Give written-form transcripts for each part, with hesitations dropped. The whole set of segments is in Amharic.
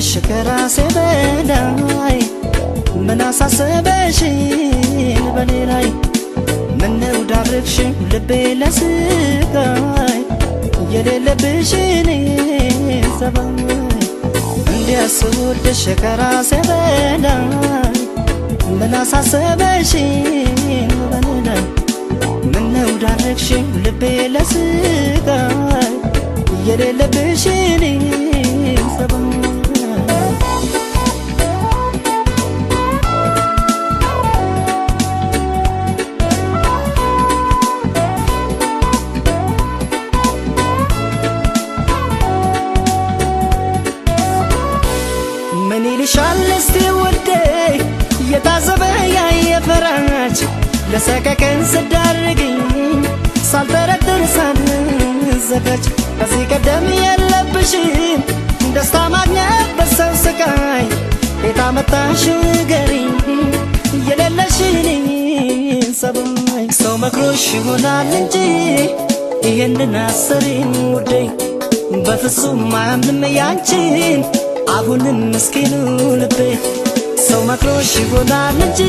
ስወድሽ ከራሴ በላይ ምን አሳሰበሽኝ በኔ ላይ ምነው ዳረግሽኝ ልቤ ለስቃይ የሌለብሽን ሰባይ እንዲያስ ስወድሽ ከራሴ በላይ ምን አሳሰበሽኝ በኔ ላይ ምነው ዳረግሽኝ ልቤ ለስቃይ የሌለብሽን ሰባይ ምን ይልሻል እስቲ ውዴ የታዘበ ያየፈራች ለሰቀቀን ስዳርግኝ ሳልጠረጥር ሳልዘጋጅ ከዚህ ቀደም የለብሽም ደስታ ማግኘት በሰው ስቃይ የታመጣሽው ንገሪኝ የሌለሽን ሰባይ ሰው መክሮሽ ይሆናል እንጂ ይህንን አሰሪን ውዴ በፍጹም አያምንም ያንቺን አሁንም ምስኪኑ ልቤ ሰው መክሮሽ ይሆናል እንጂ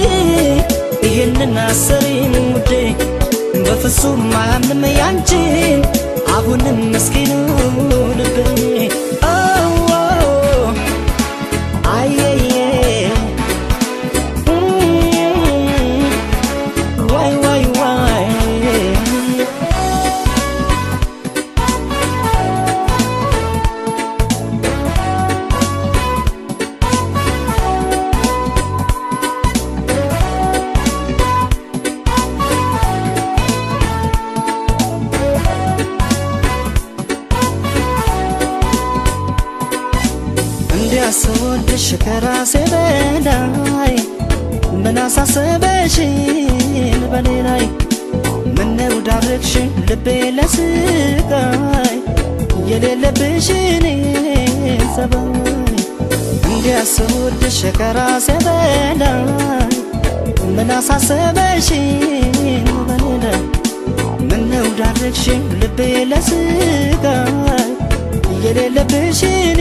ይህንን አሰሪን ውዴ በፍጹም አያምንም ያንቺን አሁንም ምስኪኑ ልቤ አየየ ዋይ ዋይ ዋይ ስወድሽ ከራሴ በላይ ምን አሳሰበሽኝ በኔ ላይ ምነው ዳረግሽኝ ልቤ ለስቃይ የሌለብሽን ሰባይ እንዲያስ ስወድሽ ከራሴ በላይ ምን አሳሰበሽኝ በኔ ላይ ምነው ዳረግሽኝ ልቤ ለስቃይ የሌለብሽን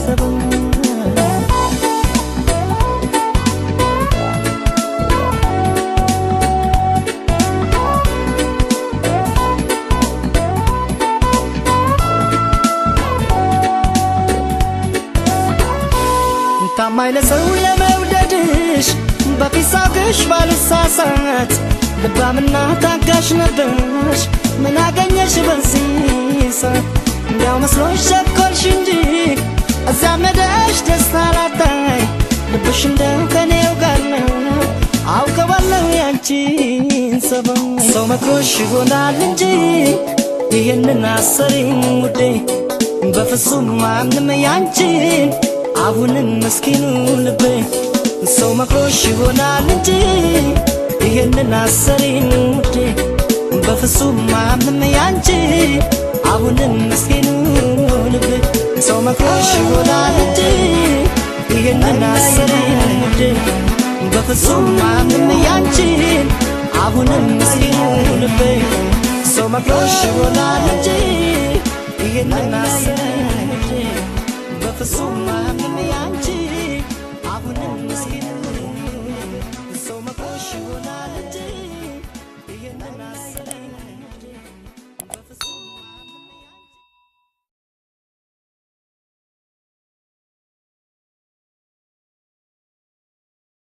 ሰባይ ታማኝ ለሰው ለመውደድሽ በፊት ሳውቅሽ ባልሳሳት ልባምና ታጋሽ ነበርሽ ምን አገኘሽ በዚህ ሰዓት እንዲያው መስሎሽ ቸኮልሽ እንጂ እዚያ መደሽ ደስታ ላታይ ልብሽ እንደው ከኔው ጋር ነው አውቀዋለሁ ያንቺን ሰባይ ሰው መክሮሽ ይሆናል እንጂ ይህንን አሰሪን ውዴ በፍጹም አያምንም ያንቺን አሁንም ምስኪኑ ልቤ ሰው መክሮሽ ይሆናል እንጂ ይህንን አሰሪን ውዴ በፍጹም አያምንም ያንቺን አሁንም ምስኪኑ ልቤ ሰው መክሮሽ ይሆናል እንጂ ይህንን አሰሪን ውዴ በፍጹም አያምንም ያንቺን አሁንም ምስኪኑ ልቤ ሰው መክሮሽ ይሆናል እንጂ ይህንን አሰሪን ውዴ በፍጹም